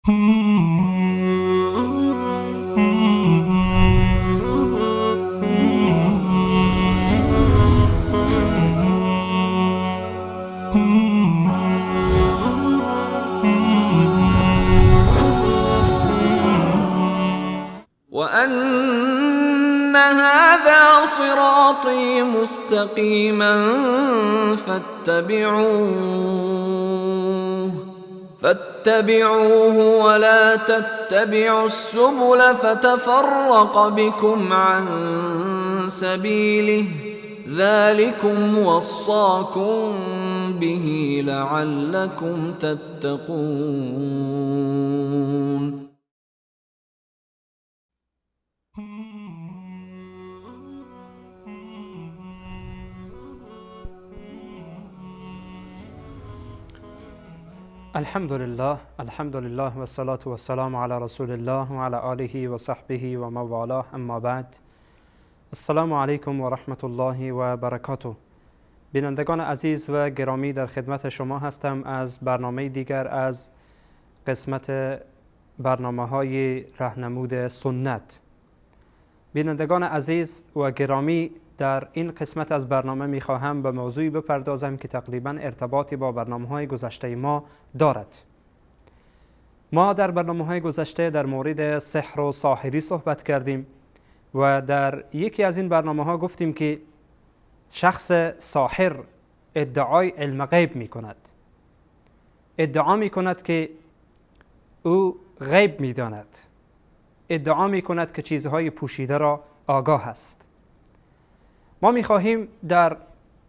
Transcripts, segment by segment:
وأن هذا صراطي مستقيما فاتبعوه ولا تتبعوا السبل فتفرق بكم عن سبيله ذلكم وصاكم به لعلكم تتقون. الحمد لله والصلاة والسلام على رسول الله و علی آله و صحبه و موالاه، اما بعد. السلام علیکم و رحمت الله و برکاته. بینندگان عزیز و گرامی، در خدمت شما هستم از برنامه دیگر از قسمت برنامه‌های راهنمود سنت. بینندگان عزیز و گرامی، در این قسمت از برنامه میخواهم به موضوعی بپردازم که تقریبا ارتباطی با برنامه‌های گذشته ما دارد. ما در برنامه‌های گذشته در مورد سحر و ساحری صحبت کردیم و در یکی از این برنامه‌ها گفتیم که شخص ساحر ادعای علم غیب می‌کند. ادعا می‌کند که او غیب می‌داند. ادعا می‌کند که چیزهای پوشیده را آگاه است. ما می‌خواهیم در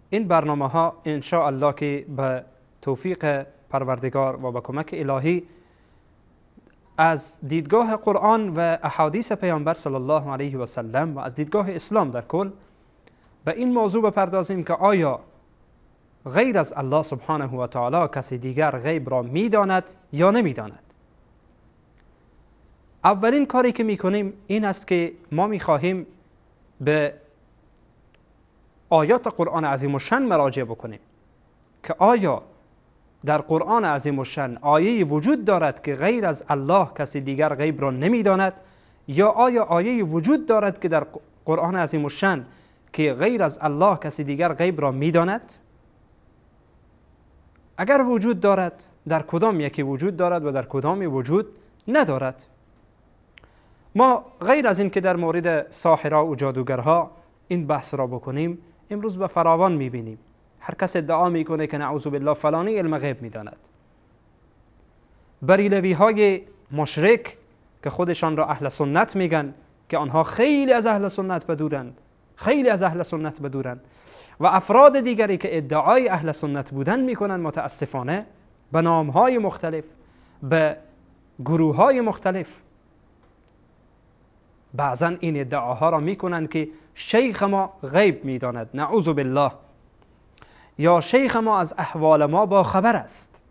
این برنامه‌ها ان شاء الله که به توفیق پروردگار و با کمک الهی از دیدگاه قرآن و احادیث پیامبر صلی الله علیه و سلم و از دیدگاه اسلام در کل به این موضوع بپردازیم که آیا غیر از الله سبحانه و تعالی کسی دیگر غیب را می‌داند یا نمی‌داند. اولین کاری که می‌کنیم این است که ما می‌خواهیم به آیات قرآن عظیم الشأن مراجعه بکنیم که آیا در قرآن عظیم الشأن آیه وجود دارد که غیر از الله کسی دیگر غیب را نمی‌داند، یا آیا آیه وجود دارد که در قرآن عظیم الشأن که غیر از الله کسی دیگر غیب را می‌داند؟ اگر وجود دارد، در کدام یکی وجود دارد و در کدامی وجود ندارد؟ ما غیر از این که در مورد ساحرها و جادوگرها این بحث را بکنیم، امروز به فراوان می‌بینیم هر کس ادعا میکنه که نعوذ بالله فلانی علم غیب میداند. بریلوی های مشرک که خودشان را اهل سنت میگن که آنها خیلی از اهل سنت بدورند، و افراد دیگری که ادعای اهل سنت بودن میکنن، متاسفانه به نامهای مختلف، به گروههای مختلف، بعضا این ادعاها را میکنند که شیخ ما غیب میداند، نعوذ بالله، یا شیخ ما از احوال ما با خبر است.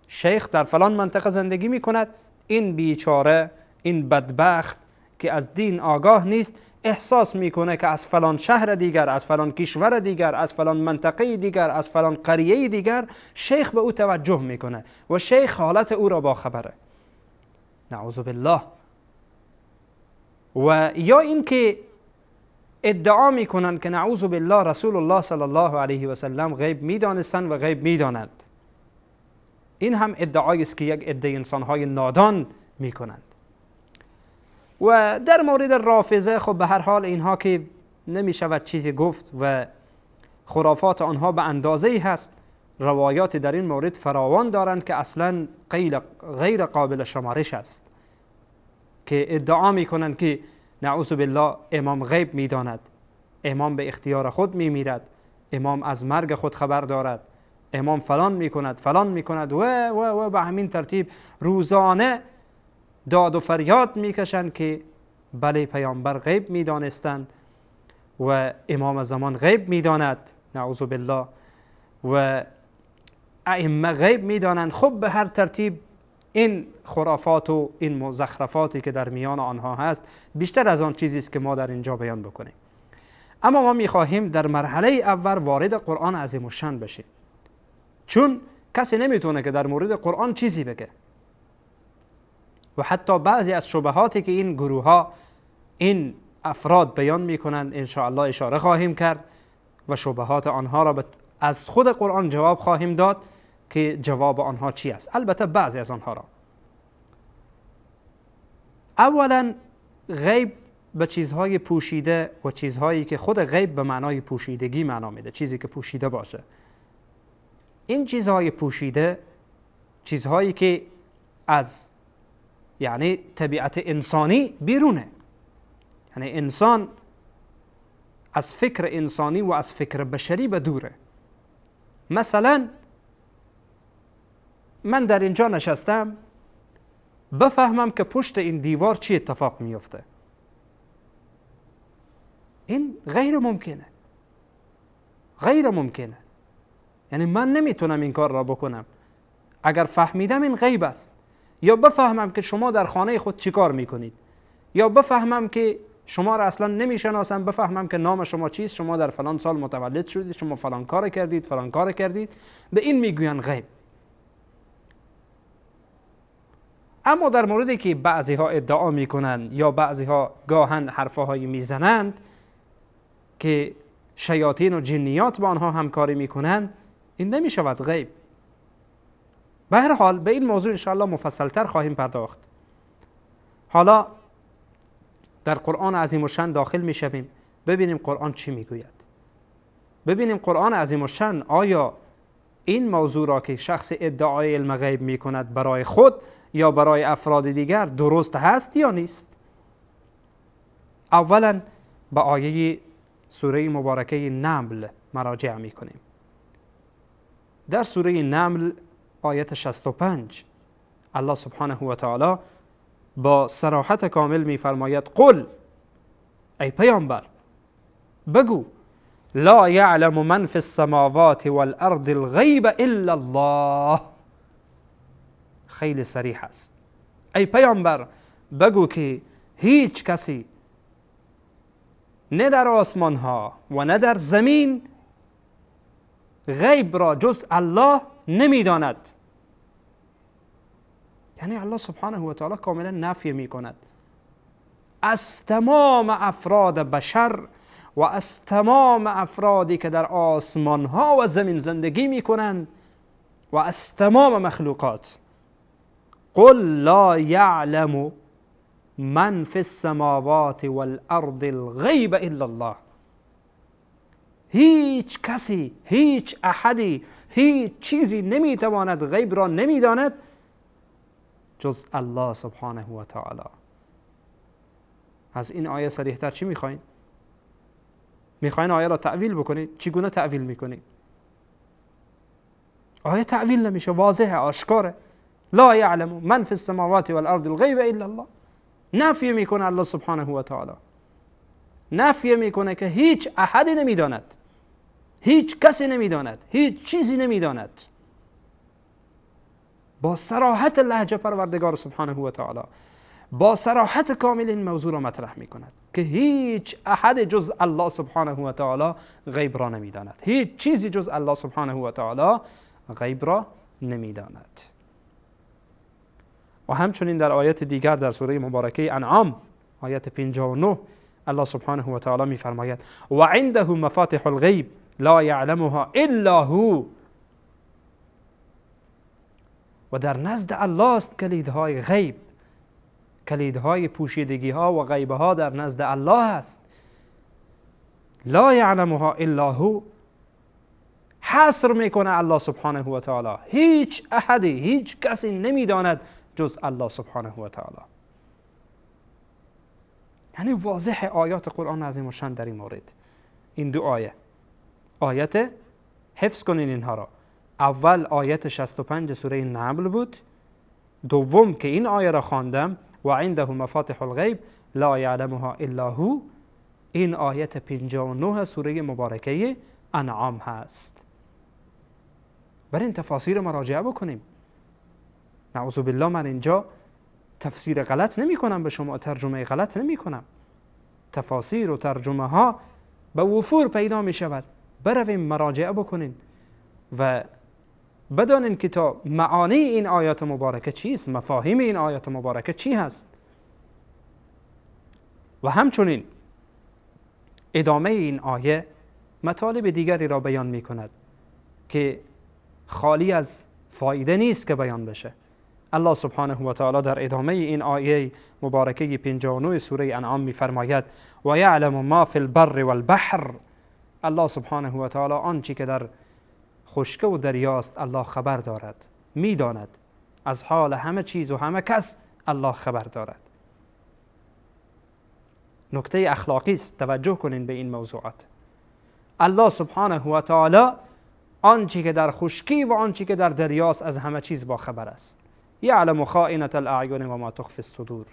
شیخ در فلان منطقه زندگی می کند، این بیچاره، این بدبخت که از دین آگاه نیست، احساس میکنه که از فلان شهر دیگر، از فلان کشور دیگر، از فلان منطقه دیگر، از فلان قریه دیگر شیخ به او توجه میکنه و شیخ حالت او را با خبره. نعوذ بالله. و یا این که ادعا میکنند که نعوذ بالله رسول الله صلی الله علیه و سلم غیب میدانستند و غیب میدانند. این هم ادعایی است که یک عده انسانهای نادان میکنند. و در مورد رافضه، خب به هر حال اینها که نمیشود چیزی گفت و خرافات آنها به اندازه‌ای هست، روایات در این مورد فراوان دارند که اصلا غیر قابل شمارش است، که ادعا میکنند که نعوذ بالله امام غیب میداند، امام به اختیار خود میمیرد، امام از مرگ خود خبر دارد، امام فلان میکند و به همین ترتیب روزانه داد و فریاد میکشند که بله پیامبر غیب میدانستند و امام زمان غیب میداند، نعوذ بالله، و ائمه غیب میدانند. خب به هر ترتیب این خرافات و این مزخرفاتی که در میان آنها هست بیشتر از آن چیزی است که ما در اینجا بیان بکنیم. اما ما میخواهیم در مرحله اول وارد قرآن عظیم الشأن بشیم، چون کسی نمیتونه که در مورد قرآن چیزی بگه. و حتی بعضی از شبهاتی که این گروه ها، این افراد بیان میکنند ان شاء الله اشاره خواهیم کرد و شبهات آنها را از خود قرآن جواب خواهیم داد که جواب آنها چی است. البته بعضی از آنها را. اولا غیب به چیزهای پوشیده و چیزهایی که خود غیب به معنای پوشیدگی معنا میده، چیزی که پوشیده باشه. این چیزهای پوشیده، چیزهایی که از یعنی طبیعت انسانی بیرونه، یعنی انسان از فکر انسانی و از فکر بشری به دوره. مثلا من در اینجا نشستم بفهمم که پشت این دیوار چی اتفاق میفته، این غیر ممکنه، غیر ممکنه. یعنی من نمیتونم این کار را بکنم. اگر فهمیدم این غیب است، یا بفهمم که شما در خانه خود چی کار میکنید، یا بفهمم که شما را اصلا نمیشناسم، بفهمم که نام شما چیست، شما در فلان سال متولد شدید، شما فلان کار کردید، فلان کار کردید، به این میگوین غیب. اما در موردی که بعضی ها ادعا میکنند یا بعضی ها گاهن حرفهایی میزنند که شیاطین و جنیات با آنها همکاری میکنند، این نمیشود غیب. به هر حال به این موضوع انشاءالله مفصلتر خواهیم پرداخت. حالا در قرآن عظیم الشأن داخل میشویم، ببینیم قرآن چی میگوید. ببینیم قرآن عظیم الشأن آیا این موضوع را که شخص ادعای علم غیب میکند برای خود یا برای افراد دیگر درست هست یا نیست. اولا به آیه سوره مبارکه نمل مراجعه میکنیم. در سوره نمل آیت 65 الله سبحانه و تعالی با صراحت کامل میفرماید: قل، ای پیامبر بگو، لا یعلم من فی السماوات والارض الغیب الا الله. خیلی صریح است. ای پیامبر بگو که هیچ کسی نه در آسمان ها و نه در زمین غیب را جز الله نمیداند. یعنی الله سبحانه و تعالی کاملا نفی می کند از تمام افراد بشر و از تمام افرادی که در آسمان ها و زمین زندگی می کنند و از تمام مخلوقات. قل لا یعلم من فی السماوات والارض الغیب الا الله. هیچ کسی، هیچ احدی، هیچ چیزی نمیتواند غیب را نمیداند جز الله سبحانه و تعالی. از این آیه صریح‌تر چی میخواین؟ میخواین آیه را تعویل بکنید؟ چگونه تعویل میکنید؟ آیه تعویل نمیشه، واضحه، آشکاره. لا یعلم من فی السماوات والارض الغیب الا الله. نفی میکنه الله سبحانه و تعالی، نفی میکنه که هیچ احدی نمیداند، هیچ کسی نمیداند، هیچ چیزی نمیداند. با صراحت لهجه پروردگار سبحانه و تعالی، با صراحت کامل این موضوع را مطرح میکند که هیچ احد جز الله سبحانه و تعالی غیب را نمیداند، هیچ چیزی جز الله سبحانه و تعالی غیب را نمیداند. و همچنین در آیت دیگر در سوره مبارکه انعام آیت 59 الله سبحانه و تعالی میفرماید: و عنده مفاتح الغیب لا یعلمها الا هو. و در نزد الله است کلیدهای غیب، کلیدهای پوشیدگی ها و غیبه ها در نزد الله است. لا یعلمها الا هو، حصر میکنه الله سبحانه و تعالی، هیچ احدی، هیچ کسی نمیداند جز الله سبحانه و تعالی. یعنی واضح آیات قرآن عظیم الشأن در این مورد. این دو آیه، آیت حفظ کنین اینها را. اول آیت 65 سوره نمل بود، دوم که این آیه را خواندم و عنده مفاتح الغیب لا یعلمها الا هو، این آیت 59 سوره مبارکه انعام هست. بر این تفاسیر مراجعه بکنیم. نعوذ بالله من اینجا تفسیر غلط نمی کنم به شما، ترجمه غلط نمی کنم. تفاسیر و ترجمه ها به وفور پیدا می شود. برویم مراجعه بکنیم و بدانین که تا معانی این آیات مبارکه چیست، مفاهیم این آیات مبارکه چی هست. و همچنین ادامه این آیه مطالب دیگری را بیان می کند که خالی از فایده نیست که بیان بشه. الله سبحانه و تعالی در ادامه این آیه مبارکه 59 سوره انعام می فرماید و یعلم ما فی البر والبحر. الله سبحانه و تعالی آنچه که در خشکی و دریاست الله خبر دارد، میداند. از حال همه چیز و همه کس الله خبر دارد. نکته اخلاقی است، توجه کنین به این موضوعات. الله سبحانه و تعالی آنچه که در خشکی و آنچه که در دریاست از همه چیز با خبر است. یعلم خائنة الاعین و ما تخفی الصدور.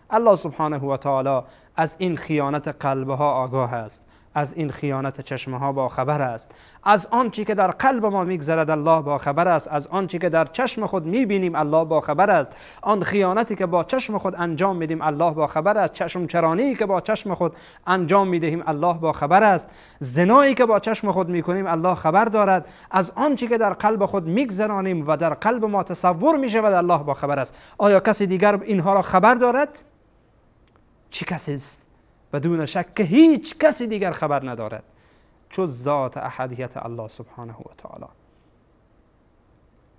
الله سبحانه و تعالی از این خیانت قلبها آگاه است، از این خیانت چشمها با خبر است، از آنچه که در قلب ما میگذرد الله با خبر است، از آنچه که در چشم خود میبینیم الله با خبر است، آن خیانتی که با چشم خود انجام میدیم الله با خبر است، چشم چرانی که با چشم خود انجام میدهیم الله با خبر است، زنایی که با چشم خود میکنیم الله خبر دارد، از آنچه که در قلب خود میگذرانیم و در قلب ما تصور میشود الله با خبر است. آیا کسی دیگر اینها را خبر دارد؟ چه کسی است؟ بدون شک که هیچ کسی دیگر خبر ندارد جز ذات احدیت الله سبحانه و تعالی.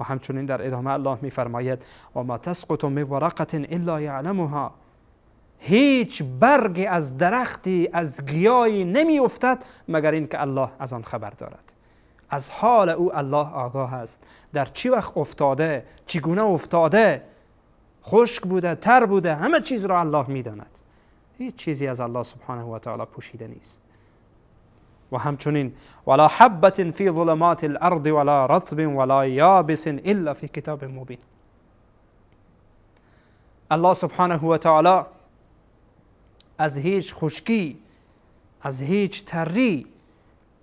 و همچنین در ادامه الله میفرماید و ما تسقط من ورقة الا یعلمها. هیچ برگی از درختی از گیاهی نمی افتد مگر این که الله از آن خبر دارد. از حال او الله آگاه است، در چی وقت افتاده، چگونه افتاده، خشک بوده، تر بوده، همه چیز را الله میداند. هیچ چیزی از الله سبحانه و تعالی پوشیده نیست. و همچنین ولا حبة فی ظلمات الارض ولا رطب ولا یابس الا فی کتاب مبین. الله سبحانه و تعالی از هیچ خشکی، از هیچ تری،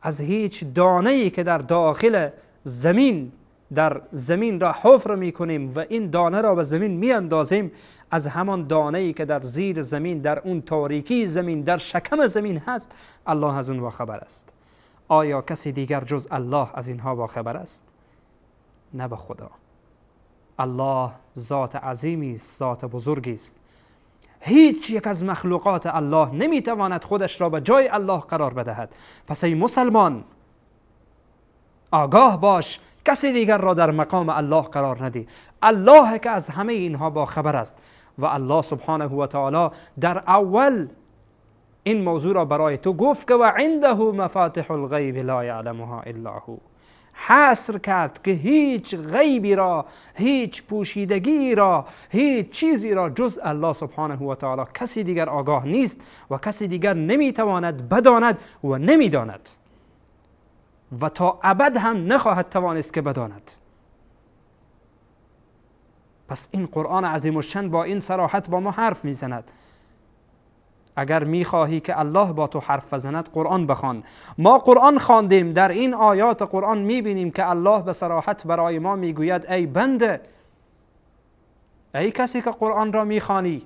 از هیچ دانه‌ای که در داخل زمین، در زمین را حفر میکنیم و این دانه را به زمین میاندازیم، از همان دانه‌ای که در زیر زمین، در اون تاریکی زمین، در شکم زمین هست الله از اون با خبر است. آیا کسی دیگر جز الله از اینها با خبر است؟ نه به خدا. الله ذات عظیمی است، ذات بزرگی است. هیچ یک از مخلوقات الله نمیتواند خودش را به جای الله قرار بدهد. پس ای مسلمان آگاه باش، کسی دیگر را در مقام الله قرار ندی. الله که از همه اینها با خبر است. و الله سبحانه و تعالی در اول این موضوع را برای تو گفت که و عنده مفاتح الغیب لا یعلمها الا هو. حصر کرد که هیچ غیبی را، هیچ پوشیدگی را، هیچ چیزی را جز الله سبحانه و تعالی کسی دیگر آگاه نیست و کسی دیگر نمیتواند بداند و نمیداند و تا ابد هم نخواهد توانست که بداند. پس این قرآن عظیم الشأن با این صراحت با ما حرف میزند. اگر میخواهی که الله با تو حرف بزند قرآن بخوان. ما قرآن خواندیم، در این آیات قرآن میبینیم که الله به صراحت برای ما میگوید ای بنده، ای کسی که قرآن را میخوانی،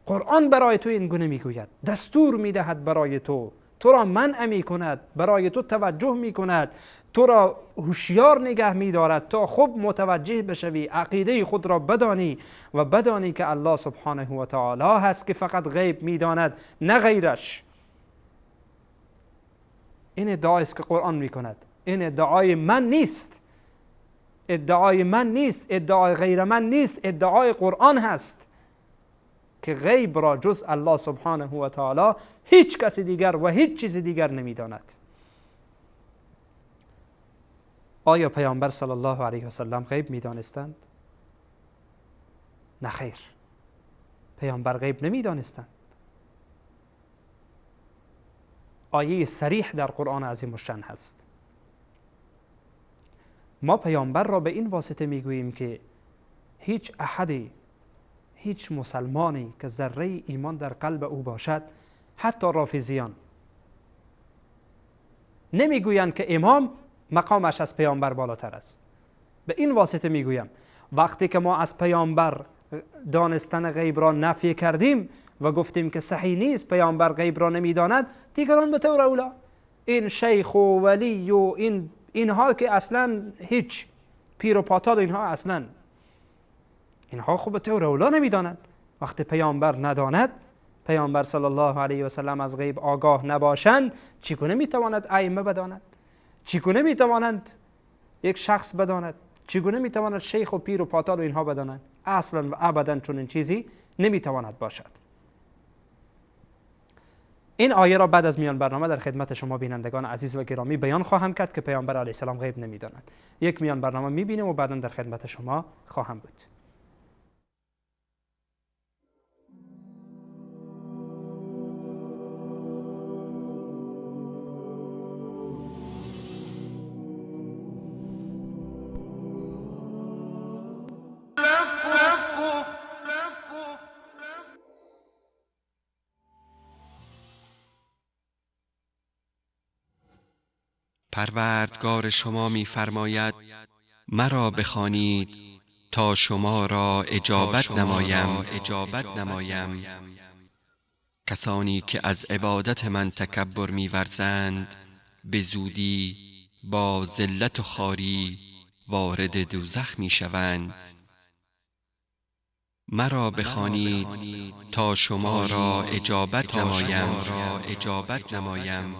قرآن برای تو این گونه میگوید، دستور میدهد برای تو، تو را منع میکند، برای تو توجه میکند، تو را هوشیار نگه می‌دارد تا خوب متوجه بشوی، عقیده خود را بدانی و بدانی که الله سبحانه و تعالی هست که فقط غیب می‌داند نه غیرش. این ادعایی است که قرآن می‌کند. این ادعای من نیست، ادعای من نیست، ادعای غیر من نیست، ادعای قرآن هست که غیب را جز الله سبحانه و تعالی هیچ کسی دیگر و هیچ چیز دیگر نمی‌داند. آیا پیامبر صلی الله علیه و سلم غیب می‌دانستند؟ نه خیر، پیامبر غیب نمی‌دانستند. آیه صریح در قرآن عظیم الشأن هست. ما پیامبر را به این واسطه میگوییم که هیچ احدی، هیچ مسلمانی که ذره ایمان در قلب او باشد، حتی رافضیان نمیگویند که امام مقامش از پیامبر بالاتر است. به این واسطه میگویم وقتی که ما از پیامبر دانستن غیب را نفی کردیم و گفتیم که صحیح نیست، پیامبر غیب را نمیداند، دیگران به طور اولا این شیخ و ولی و این اینها که اصلا هیچ پیر و پاتال اینها خوب به طور اولا نمیدانند. وقتی پیامبر نداند، پیامبر صلی الله علیه و سلم از غیب آگاه نباشند، چگونه میتواند ائمه بداند؟ چگونه میتوانند یک شخص بداند؟ چگونه میتواند شیخ و پیر و پاتال و اینها بدانند؟ اصلا و ابدا چنین چیزی نمیتواند باشد. این آیه را بعد از میان برنامه در خدمت شما بینندگان عزیز و گرامی بیان خواهم کرد که پیامبر علیه السلام غیب نمیدانند. یک میان برنامه میبینیم و بعدا در خدمت شما خواهم بود. پروردگار شما می‌فرماید مرا بخوانید تا شما را اجابت نمایم. کسانی که از عبادت من تکبر می‌ورزند به زودی با ذلت و خواری وارد دوزخ می‌شوند. مرا بخوانید تا شما را اجابت نمایم.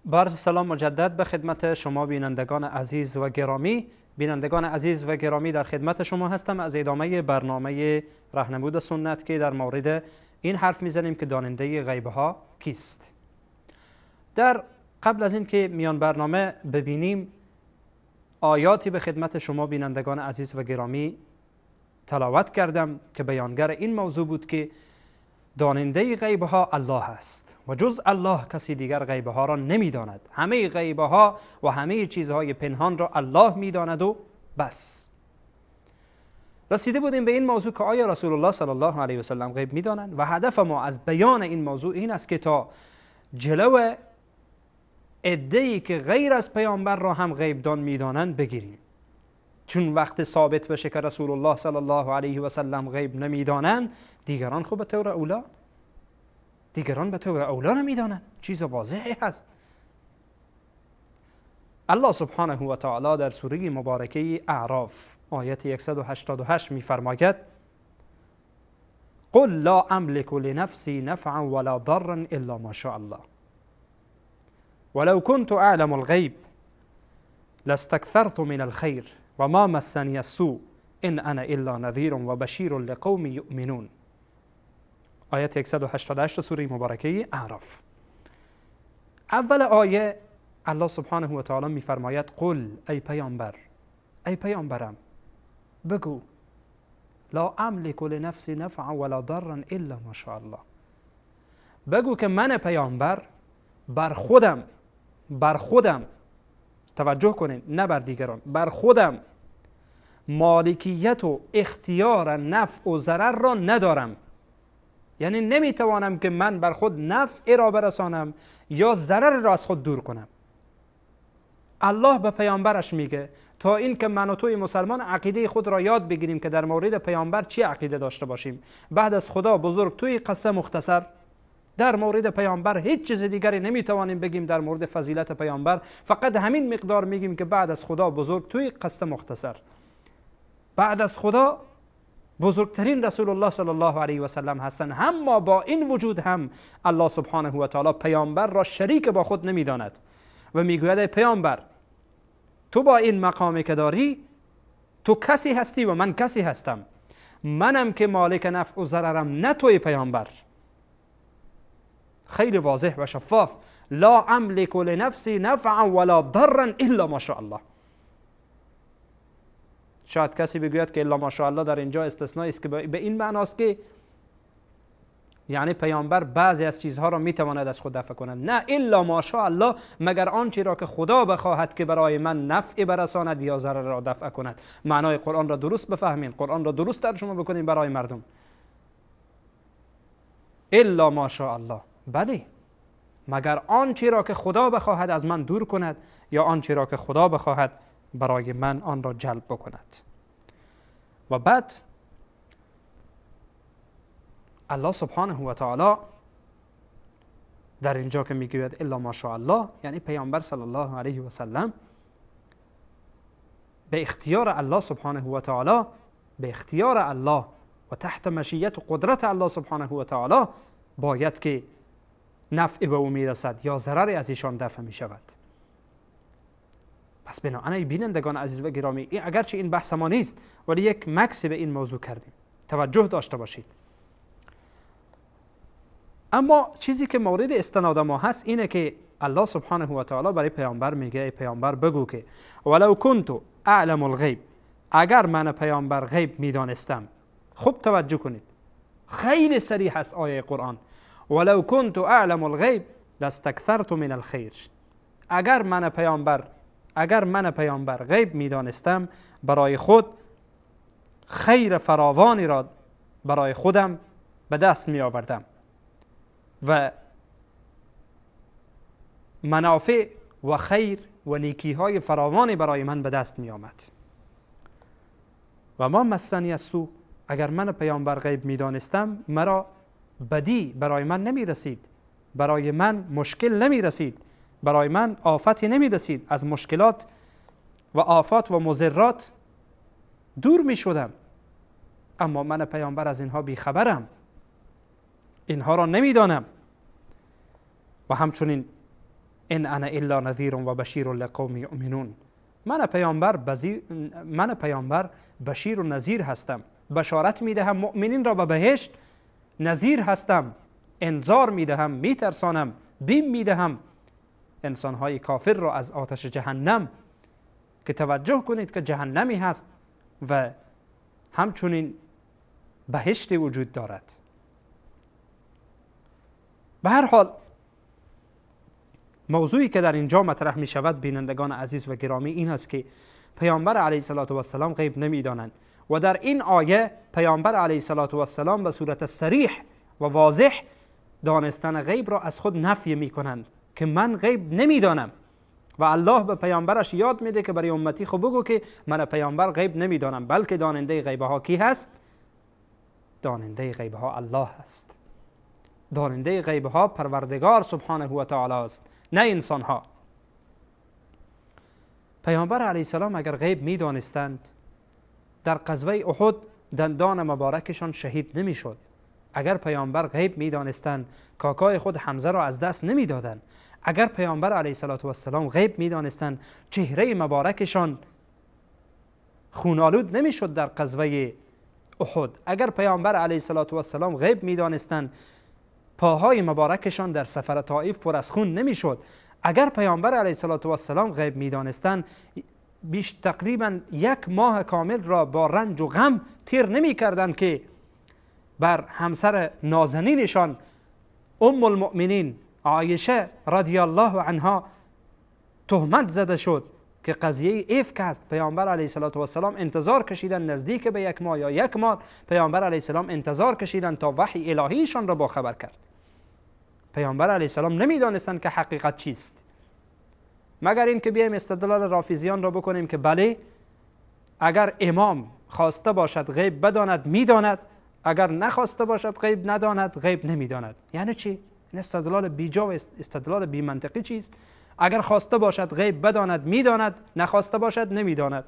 با عرض سلام مجدد به خدمت شما بینندگان عزیز و گرامی. بینندگان عزیز و گرامی، در خدمت شما هستم از ادامه برنامه راهنمود سنت که در مورد این حرف میزنیم که داننده غیبه ها کیست. در قبل از این که میان برنامه ببینیم، آیاتی به خدمت شما بینندگان عزیز و گرامی تلاوت کردم که بیانگر این موضوع بود که داننده غیبه ها الله است و جز الله کسی دیگر غیبه ها را نمیداند. همه غیبه ها و همه چیزهای پنهان را الله میداند و بس. رسیده بودیم به این موضوع که آیا رسول الله صلی الله علیه و سلم غیب میدانند و هدف ما از بیان این موضوع این است که تا جلو عده‌ای که غیر از پیامبر را هم غیب دان میدانند بگیریم. چون وقت ثابت بشه که رسول الله صلی الله علیه و سلم غیب نمیدانند، دیگران خب به طور اولا نمیدانند. چیز واضحی هست. الله سبحانه و تعالی در سوره مبارکه اعراف آیت 188 میفرماید: قل لا املك لنفسي نفعا ولا ضرا الا ما شاء الله ولو كنت اعلم الغيب لاستكثرت من الخير وما مسني السوء ان انا الا نذير وبشير لقوم يؤمنون. آیت 188 سوره مبارکه اعراف. اول آیه الله سبحانه و تعالی میفرماید قل، ای پیامبرم بگو، لا املك لنفسي نفعا ولا ضرا الا ما شاء الله. بگو که من پیامبر بر خودم توجه کنین، نه بر دیگران، بر خودم مالکیت و اختیار نفع و ضرر را ندارم. یعنی نمیتوانم که من بر خود نفع را برسانم یا ضرر را از خود دور کنم. الله به پیامبرش میگه تا این که من و توی مسلمان عقیده خود را یاد بگیریم که در مورد پیامبر چی عقیده داشته باشیم. بعد از خدا بزرگ توی قصه مختصر در مورد پیامبر هیچ چیز دیگری نمیتوانیم بگیم. در مورد فضیلت پیامبر فقط همین مقدار میگیم که بعد از خدا بزرگ توی قصه مختصر، بعد از خدا بزرگترین رسول الله صلی الله علیه و سلم هستند. اما با این وجود هم الله سبحانه و تعالی پیامبر را شریک با خود نمیداند و میگوید ای پیامبر، تو با این مقامی که داری تو کسی هستی و من کسی هستم. منم که مالک نفع و ضررم، نه توی پیامبر. خیلی واضح و شفاف. لا املك لنفسي نفعا ولا ضرا الا ما شاء الله. شاید کسی بگوید که الا ماشاءالله در اینجا استثنایی است که به این معناست که یعنی پیامبر بعضی از چیزها را میتواند از خود دفع کند. نه، الا ماشاءالله، مگر آنچه را که خدا بخواهد که برای من نفع برساند یا ضرر را دفع کند. معنای قرآن را درست بفهمین، قرآن را درست ترجمه بکنین برای مردم. الا ماشاءالله، بله، مگر آنچه را که خدا بخواهد از من دور کند یا آنچه را که خدا بخواهد برای من آن را جلب بکند. و بعد الله سبحانه و تعالی در اینجا که میگوید الا ماشاء الله، یعنی پیامبر صلی الله علیه و سلم به اختیار الله سبحانه و تعالی، به اختیار الله و تحت مشیت و قدرت الله سبحانه و تعالی باید که نفع به او میرسد یا ضرری از ایشان دفع می شود. پس بنابراین بینندگان عزیز و گرامی، اگرچه این بحث ما نیست ولی یک مکسی به این موضوع کردیم، توجه داشته باشید. اما چیزی که مورد استناد ما هست اینه که الله سبحانه و تعالی برای پیامبر میگه ای پیامبر بگو که ولو کنت اعلم الغیب، اگر من پیامبر غیب میدانستم. خوب توجه کنید، خیلی صریح است آیه قرآن، ولو کنت اعلم الغیب لاستکثرت من الخیر. اگر من پیامبر غیب میدانستم، برای خود خیر فراوانی را برای خودم به دست می آوردم و منافع و خیر و نیکی های فراوانی برای من به دست می آمد. و ما مسنی السوء، اگر من پیامبر غیب می دانستم، مرا بدی برای من نمی رسید، برای من مشکل نمی رسید، برای من آفتی نمی رسید، از مشکلات و آفات و مضرات دور می شدم. اما من پیامبر از اینها بیخبرم، اینها را نمی دانم. و همچنین ان انا الا نذیر و بشیر لقوم یؤمنون، من پیامبر بشیر و نذیر هستم، بشارت می دهم مؤمنین را به بهشت، نذیر هستم، انذار می دهم، می ترسانم، بیم می دهم انسانهای کافر را از آتش جهنم، که توجه کنید که جهنمی هست و همچنین بهشت وجود دارد. به هر حال موضوعی که در اینجا مطرح می شود بینندگان عزیز و گرامی این است که پیامبر علیه السلام غیب نمی دانند و در این آیه پیامبر علیه السلام به صورت صریح و واضح دانستن غیب را از خود نفی می کنند که من غیب نمی دانم. و الله به پیامبرش یاد میده که برای امتی خب بگو که من پیامبر غیب نمی دانم، بلکه داننده غیب ها کی هست؟ داننده غیب ها الله هست. داننده غیب ها پروردگار سبحانه و تعالی است، نه انسان ها. پیامبر علیه السلام اگر غیب می دانستند، در غزوه احد دندان مبارکشان شهید نمی شد. اگر پیامبر غیب می دانستند، کاکای خود حمزه را از دست نمی دادند. اگر پیامبر علیه السلام غیب می دانستند، چهره مبارکشان خونالود نمی شد در غزوه احد. اگر پیامبر علیه السلام غیب می دانستند، پاهای مبارکشان در سفر طائف پر از خون نمی شد. اگر پیامبر علیه السلام غیب می دانستند، تقریبا 1 ماه کامل را با رنج و غم تیر نمی کردند که بر همسر نازنینشان ام المؤمنین عایشه رضی الله عنها تهمت زده شد که قضیه افک است. پیامبر علیه السلام انتظار کشیدن نزدیک به 1 ماه یا 1 ماه، پیامبر علیه السلام انتظار کشیدن تا وحی الهیشان را با خبر کرد. پیامبر علیه السلام نمیدانستند که حقیقت چیست، مگر این که بیایم استدلال رافضیان را بکنیم که بله اگر امام خواسته باشد غیب بداند میداند، اگر نخواسته باشد غیب نداند غیب نمیداند. یعنی چی؟ این استدلال بیجا و استدلال بی منطقی چیست؟ اگر خواسته باشد غیب بداند میداند، نخواسته باشد نمیداند.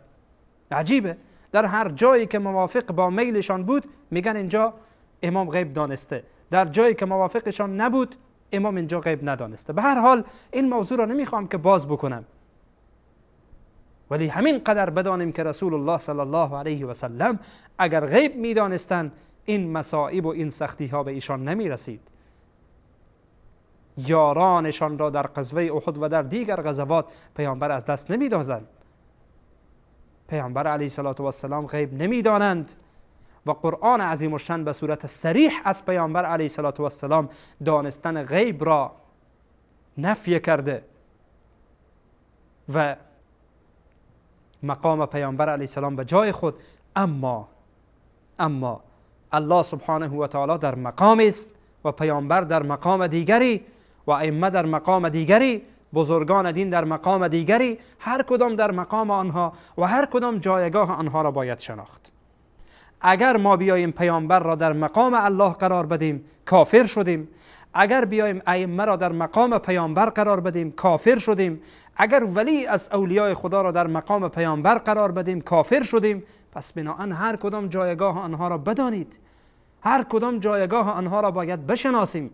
عجیبه، در هر جایی که موافق با میلشان بود میگن اینجا امام غیب دانسته، در جایی که موافقشان نبود امام اینجا غیب ندانسته. به هر حال این موضوع را نمیخوام که باز بکنم، ولی همین قدر بدانیم که رسول الله صلی الله علیه و سلم اگر غیب میدانستند، این مصائب و این سختی ها به ایشان نمی رسید. یارانشان را در غزوه احد و در دیگر غزوات پیامبر از دست نمی دادند. پیامبر علیه السلام غیب نمی دانند و قرآن عظیم الشان به صورت صریح از پیامبر علیه السلام دانستن غیب را نفی کرده و مقام پیامبر علیه السلام به جای خود. اما الله سبحانه و تعالی در مقام است و پیامبر در مقام دیگری و ائمه در مقام دیگری، بزرگان دین در مقام دیگری، هر کدام در مقام آنها و هر کدام جایگاه آنها را باید شناخت. اگر ما بیاییم پیامبر را در مقام الله قرار بدیم کافر شدیم، اگر بیاییم ائمه را در مقام پیامبر قرار بدیم کافر شدیم، اگر ولی از اولیای خدا را در مقام پیامبر قرار بدیم کافر شدیم. پس بناهن هر کدام جایگاه آنها را بدانید، هر کدام جایگاه آنها را باید بشناسیم.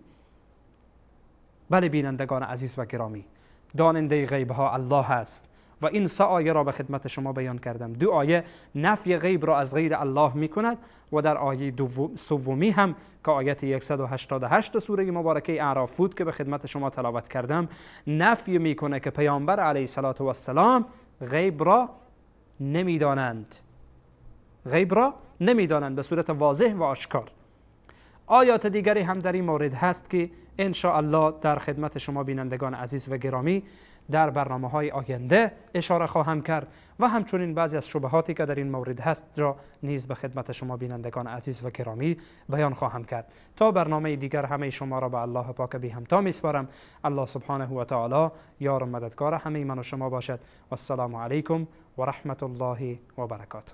بله بینندگان عزیز و گرامی، داننده غیب ها الله است و این 3 آیه را به خدمت شما بیان کردم. 2 آیه نفی غیب را از غیر الله می کند و در آیه سومی هم که آیه 188 سوره مبارکه اعراف بود که به خدمت شما تلاوت کردم، نفی می کنه که پیامبر علیه السلام غیب را نمیدانند، غیب را نمیدانند به صورت واضح و آشکار. آیات دیگری هم در این مورد هست که ان شاء الله در خدمت شما بینندگان عزیز و گرامی در برنامه‌های آینده اشاره خواهم کرد و همچنین بعضی از شبهاتی که در این مورد هست را نیز به خدمت شما بینندگان عزیز و گرامی بیان خواهم کرد. تا برنامه دیگر همه شما را به الله پاک بی همتا میسپارم. الله سبحانه و تعالی یار و مددگار همه من و شما باشد. و السلام علیکم و رحمت الله و برکاته.